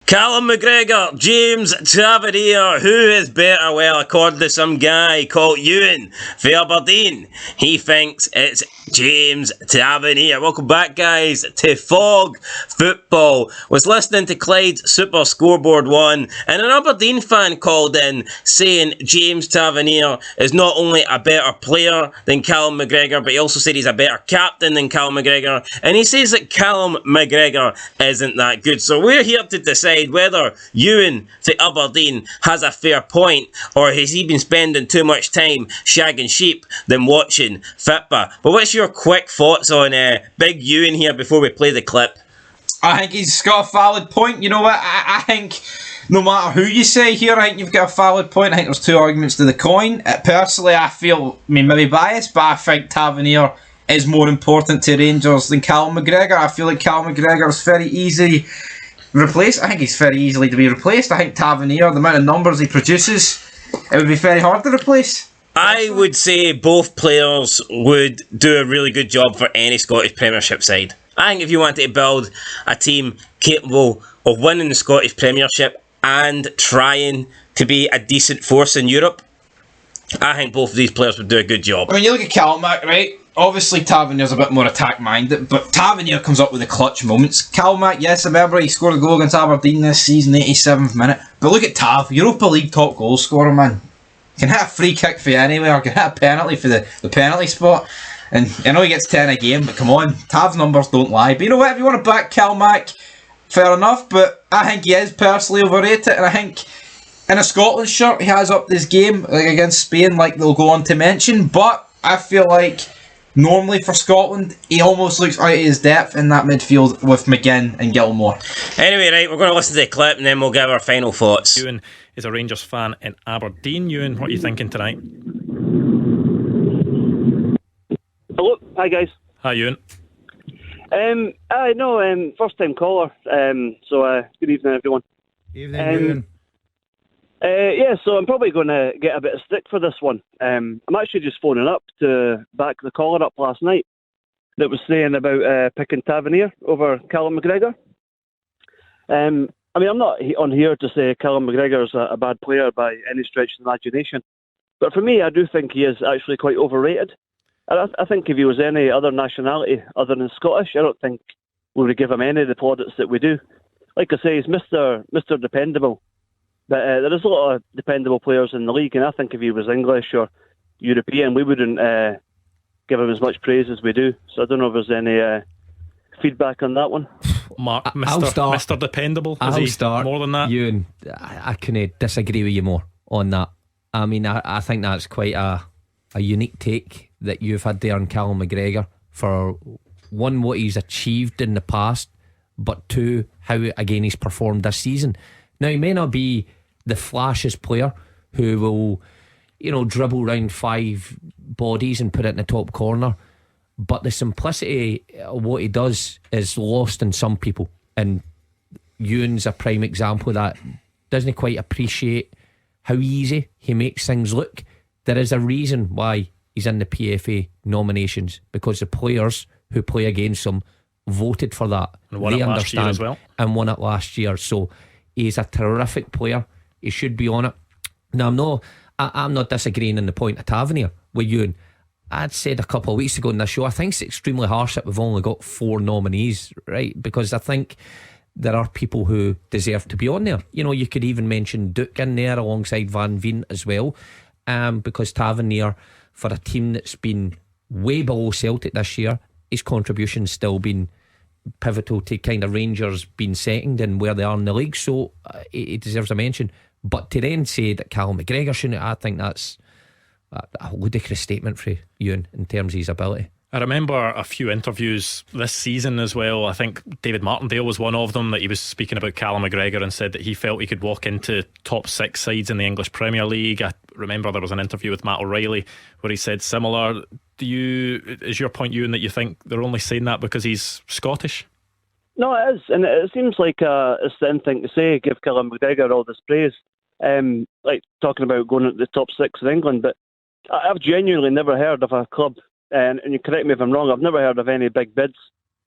Callum Mcgregor, James Tavernier, who is better? Well, according to some guy called Ewan for Aberdeen, he thinks it's James Tavernier. Welcome back, guys, to Fog Football. Was listening to Clyde's Super Scoreboard 1, and an Aberdeen fan called in saying James Tavernier is not only a better player than Callum Mcgregor, but he also said he's a better captain than Callum Mcgregor, and he says that Callum Mcgregor isn't that good. So we're here to decide whether Ewan to Aberdeen has a fair point, or has he been spending too much time shagging sheep than watching FITBA. But what's your quick thoughts on Big Ewan here before we play the clip? I think he's got a valid point. You know what? I think no matter who you say here, I think you've got a valid point. I think there's two arguments to the coin. Personally, I feel, maybe biased, but I think Tavernier is more important to Rangers than Callum Mcgregor. I feel like Callum Mcgregor is very easy replaced. I think he's very easily to be replaced. I think Tavernier, the amount of numbers he produces, it would be very hard to replace. I would say both players would do a really good job for any Scottish Premiership side. I think if you wanted to build a team capable of winning the Scottish Premiership and trying to be a decent force in Europe, I think both of these players would do a good job. I mean, you look at CALMAC, right? Obviously, Tavernier's a bit more attack-minded, but Tavernier comes up with the clutch moments. CALMAC, yes, I remember he scored a goal against Aberdeen this season, 87th minute. But look at Tav, Europa League top goal scorer, man. Can hit a free kick for you anywhere, can hit a penalty for the penalty spot. And I know he gets 10 a game, but come on, Tav's numbers don't lie. But you know what, if you want to back CALMAC, fair enough, but I think he is personally overrated, and I think in a Scotland shirt, he has up this game like against Spain, like they'll go on to mention, but I feel like normally for Scotland, he almost looks out of his depth in that midfield with McGinn and Gilmore. Anyway, right, we're going to listen to the clip and then we'll give our final thoughts. Ewan is a Rangers fan in Aberdeen. Ewan, what are you thinking tonight? Hello, hi guys. Hi Ewan. First time caller. So good evening everyone. Evening, Ewan. So I'm probably going to get a bit of stick for this one. I'm actually just phoning up to back the caller up last night that was saying about picking Tavernier over Callum McGregor. I'm not on here to say Callum McGregor is a bad player by any stretch of the imagination, but for me, I do think he is actually quite overrated. I think if he was any other nationality other than Scottish, I don't think we would give him any of the plaudits that we do. Like I say, he's Mr. Dependable. But there is a lot of dependable players in the league, and I think if he was English or European, we wouldn't give him as much praise as we do. So I don't know if there's any feedback on that one. Mark, Mr. Dependable. I'll start. More than that? Ewan, I couldn't disagree with you more on that. I mean, I think that's quite a unique take that you've had there on Callum McGregor, for one, what he's achieved in the past, but two, how again he's performed this season. Now, he may not be the flashiest player who will, dribble round five bodies and put it in the top corner, but the simplicity of what he does is lost in some people, and Ewan's a prime example of that. Doesn't quite appreciate how easy he makes things look. There is a reason why he's in the PFA nominations, because the players who play against him voted for that. And won it last year as well. And won it last year. So he's a terrific player. He should be on it. Now, I'm not disagreeing on the point of Tavernier with Ewan. I'd said a couple of weeks ago in this show, I think it's extremely harsh that we've only got 4 nominees, right? Because I think there are people who deserve to be on there. You could even mention Duke in there alongside Van Veen as well, because Tavernier, for a team that's been way below Celtic this year, his contribution's still been pivotal to kind of Rangers being second and where they are in the league, so he deserves a mention. But to then say that Callum McGregor shouldn't, I think that's a ludicrous statement for Ewan in terms of his ability. I remember a few interviews this season as well. I think David Martindale was one of them, that he was speaking about Callum McGregor and said that he felt he could walk into top 6 sides in the English Premier League. I remember there was an interview with Matt O'Reilly where he said similar. Is your point, Ewan, that you think they're only saying that because he's Scottish? No, it is, and it seems like it's the in thing to say, give Callum McGregor all this praise, like talking about going into the top 6 in England, but I've genuinely never heard of a club, and you correct me if I'm wrong, I've never heard of any big bids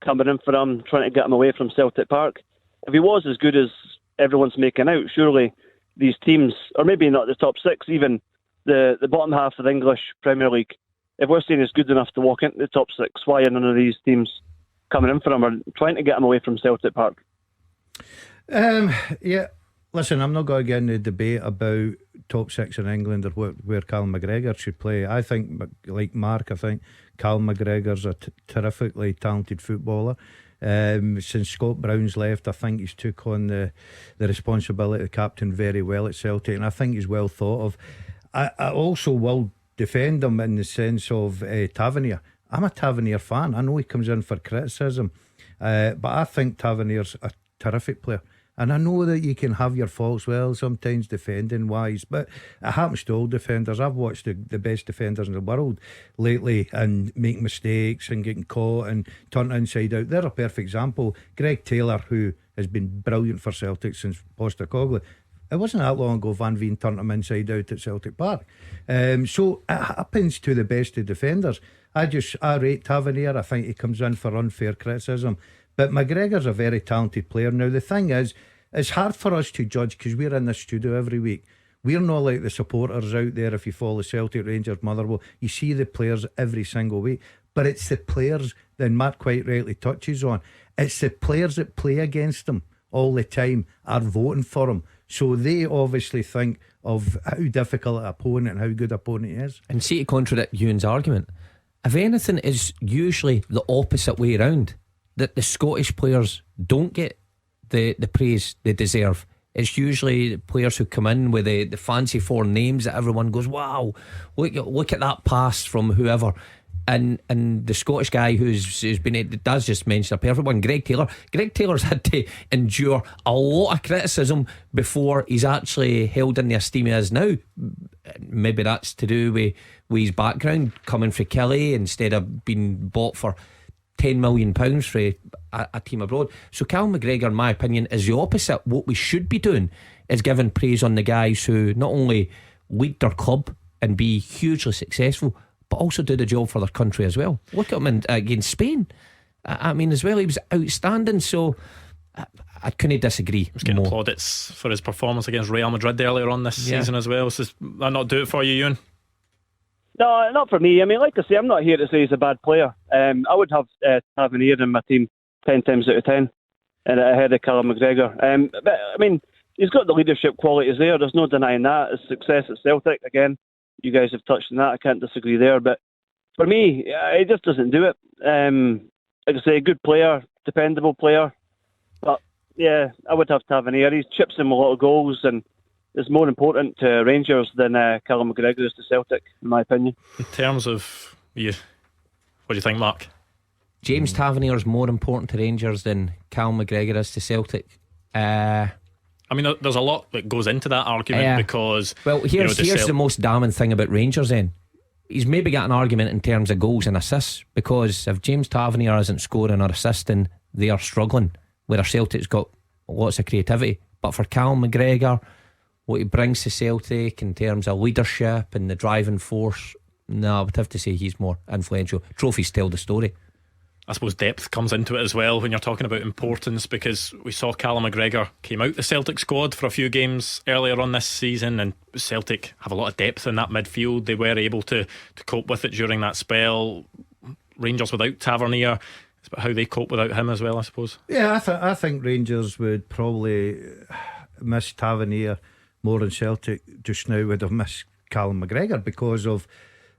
coming in for him, trying to get him away from Celtic Park. If he was as good as everyone's making out. Surely these teams, or maybe not the top six, even the bottom half of the English Premier League, if we're saying it's good enough to walk into the top six, why are none of these teams coming in for him or trying to get him away from Celtic Park? Yeah, listen, I'm not going to get into a debate about top six in England or where Callum McGregor should play. I think, like Mark, I think Callum McGregor's a terrifically talented footballer. Since Scott Brown's left, I think he's took on the responsibility of captain very well at Celtic, and I think he's well thought of. I also will defend him in the sense of Tavernier. I'm a Tavernier fan. I know he comes in for criticism, but I think Tavernier's a terrific player. And I know that you can have your faults, well, sometimes defending wise, but it happens to all defenders. I've watched the best defenders in the world lately and make mistakes and getting caught and turned inside out. They're a perfect example. Greg Taylor, who has been brilliant for Celtic since Postecoglou, it wasn't that long ago Van Veen turned him inside out at Celtic Park. So it happens to the best of defenders. I rate Tavernier. I think he comes in for unfair criticism. But McGregor's a very talented player. Now the thing is, it's hard for us to judge because we're in the studio every week. We're not like the supporters out there. If you follow Celtic, Rangers, Motherwell, you see the players every single week. But it's the players that Matt quite rightly touches on. It's the players that play against them all the time are voting for him. So they obviously think of how difficult an opponent and how good opponent he is. And see, to contradict Ewan's argument, if anything, is usually the opposite way around. That the Scottish players don't get the praise they deserve. It's usually players who come in with the fancy foreign names that everyone goes, wow, look at that pass from whoever. And the Scottish guy who's been, does just mention a perfect one, Greg Taylor. Greg Taylor's had to endure a lot of criticism before he's actually held in the esteem he is now. Maybe that's to do with his background, coming from Kelly instead of being bought for £10 million for a team abroad. So Callum McGregor, in my opinion, is the opposite. What we should be doing is giving praise on the guys who not only lead their club and be hugely successful, but also do the job for their country as well. Look at him against Spain. I mean, as well, he was outstanding. So I couldn't disagree. He was getting plaudits for his performance against Real Madrid earlier on this season as well. So does that not do it for you, Ewan? No, not for me. I mean, like I say, I'm not here to say he's a bad player. I would have Tavernier in my team 10 times out of 10 and ahead of Callum McGregor. But I mean, he's got the leadership qualities there. There's no denying that. His success at Celtic, again, you guys have touched on that. I can't disagree there. But for me, he just doesn't do it. Like I say, good player, dependable player. But yeah, I would have Tavernier. He chips in a lot of goals and is more important to Rangers than Callum McGregor is to Celtic, in my opinion. In terms of you, what do you think, Mark? James Tavernier is more important to Rangers than Callum McGregor is to Celtic. I mean, there's a lot that goes into that argument because... Well, here's the most damning thing about Rangers then. He's maybe got an argument in terms of goals and assists, because if James Tavernier isn't scoring or assisting, they are struggling, where Celtic's got lots of creativity. But for Callum McGregor, what he brings to Celtic in terms of leadership and the driving force, no, I would have to say he's more influential. Trophies tell the story. I suppose depth comes into it as well when you're talking about importance, because we saw Callum McGregor came out the Celtic squad for a few games earlier on this season, and Celtic have a lot of depth in that midfield. They were able to cope with it during that spell. Rangers without Tavernier, it's about how they cope without him as well, I suppose. Yeah, I think Rangers would probably miss Tavernier more than Celtic just now would have missed Callum McGregor, because of,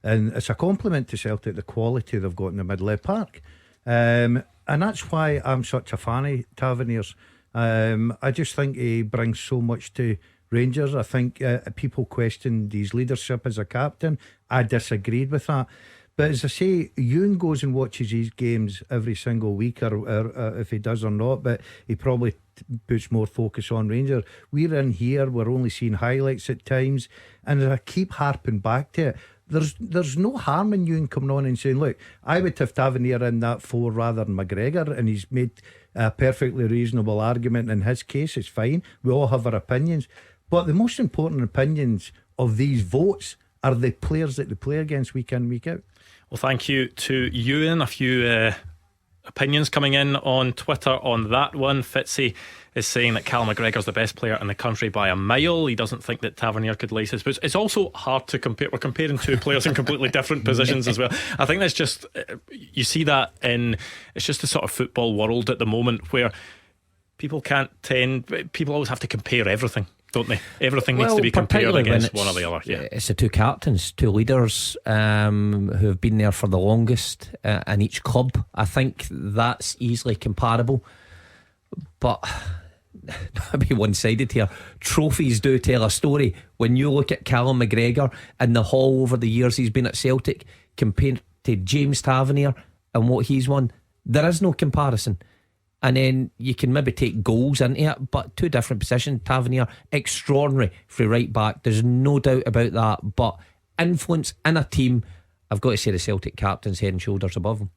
and it's a compliment to Celtic, the quality they've got in the middle of the park. And that's why I'm such a fan of Tavernier's. I just think he brings so much to Rangers. I think people questioned his leadership as a captain. I disagreed with that. But as I say, Ewan goes and watches his games every single week, or if he does or not, but he probably puts more focus on Rangers. We're in here, we're only seeing highlights at times, and I keep harping back to it. There's no harm in Ewan coming on and saying, look, I would have Tavernier in that 4 rather than McGregor, and he's made a perfectly reasonable argument in his case. It's fine, we all have our opinions, but the most important opinions of these votes are the players that they play against week in, week out. Well, thank you to Ewan. A few opinions coming in on Twitter on that one. Fitzy is saying that Callum McGregor's the best player in the country by a mile. He doesn't think that Tavernier could lace his boots. It's also hard to compare. We're comparing two players in completely different positions as well. I think that's just, you see that in, it's just the sort of football world at the moment where people always have to compare everything, don't they? Everything needs to be compared against one or the other. Yeah, it's the two captains, two leaders who have been there for the longest in each club. I think that's easily comparable. But I'll be one-sided here. Trophies do tell a story. When you look at Callum McGregor and the haul over the years he's been at Celtic compared to James Tavernier and what he's won, there is no comparison. And then you can maybe take goals into it, but two different positions. Tavernier, extraordinary for right back, there's no doubt about that. But influence in a team, I've got to say the Celtic captain's head and shoulders above him.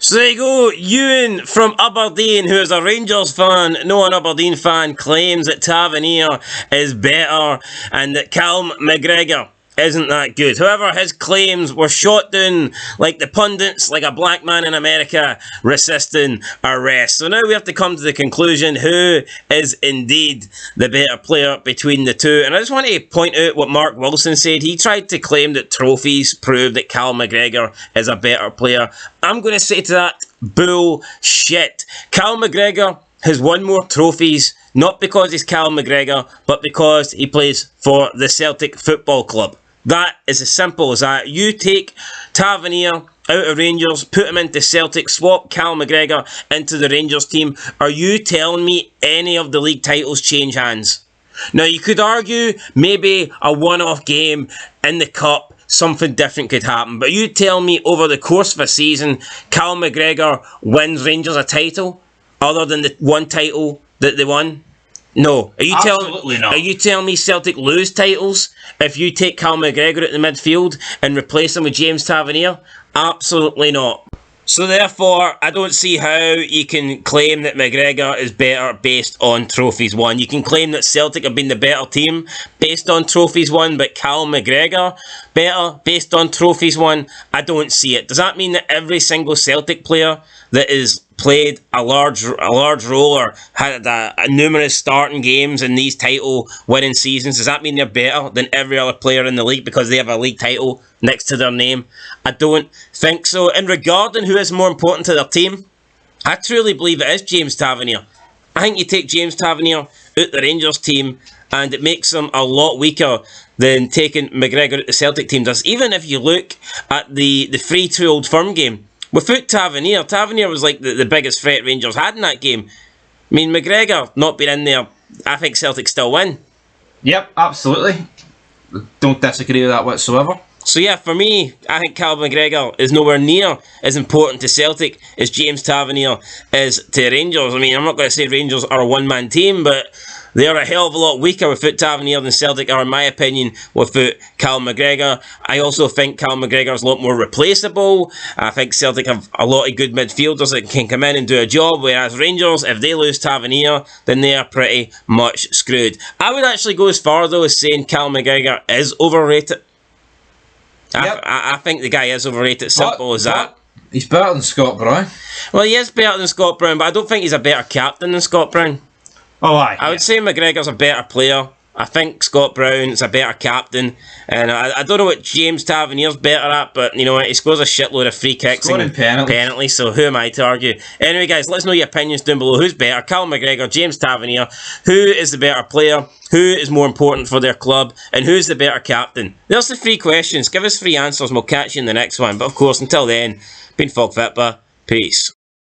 So there you go, Ewan from Aberdeen, who is a Rangers fan, no an Aberdeen fan, claims that Tavernier is better and that Callum McGregor isn't that good. However, his claims were shot down like the pundits, like a black man in America resisting arrest. So now we have to come to the conclusion who is indeed the better player between the two. And I just want to point out what Mark Wilson said. He tried to claim that trophies prove that Callum McGregor is a better player. I'm going to say to that, bullshit. Callum McGregor has won more trophies, not because he's Callum McGregor, but because he plays for the Celtic Football Club. That is as simple as that. You take Tavernier out of Rangers, put him into Celtic, swap Callum McGregor into the Rangers team. Are you telling me any of the league titles change hands? Now, you could argue maybe a one-off game in the Cup, something different could happen. But you tell me over the course of a season, Callum McGregor wins Rangers a title other than the one title that they won? No. Are you telling me Celtic lose titles if you take Callum McGregor at the midfield and replace him with James Tavernier? Absolutely not. So therefore, I don't see how you can claim that McGregor is better based on trophies won. You can claim that Celtic have been the better team based on trophies won, but Callum McGregor better based on trophies won? I don't see it. Does that mean that every single Celtic player that is played a large role or had numerous starting games in these title winning seasons, does that mean they're better than every other player in the league because they have a league title next to their name? I don't think so. And regarding who is more important to their team, I truly believe it is James Tavernier. I think you take James Tavernier out the Rangers team and it makes them a lot weaker than taking McGregor out the Celtic team does. Even if you look at the 3-2 Old Firm game, without Tavernier was like the biggest threat Rangers had in that game. I mean, McGregor not being in there, I think Celtic still win. Yep, absolutely. Don't disagree with that whatsoever. So yeah, for me, I think Callum McGregor is nowhere near as important to Celtic as James Tavernier is to Rangers. I mean, I'm not going to say Rangers are a one-man team, but they are a hell of a lot weaker without Tavernier than Celtic are, in my opinion, without Callum McGregor. I also think Callum McGregor is a lot more replaceable. I think Celtic have a lot of good midfielders that can come in and do a job, whereas Rangers, if they lose Tavernier, then they are pretty much screwed. I would actually go as far, though, as saying Callum McGregor is overrated. Yep. I think the guy is overrated, simple as that. He's better than Scott Brown. Well, he is better than Scott Brown, but I don't think he's a better captain than Scott Brown. Oh, aye. I would say McGregor's a better player. I think Scott Brown is a better captain. And I don't know what James Tavernier's better at, but you know what? He scores a shitload of free kicks and penalties, so who am I to argue? Anyway, guys, let us know your opinions down below. Who's better, Callum McGregor, James Tavernier? Who is the better player? Who is more important for their club? And who's the better captain? There's the 3 questions. Give us 3 answers and we'll catch you in the next one. But of course, until then, been Fog Fitba. Peace.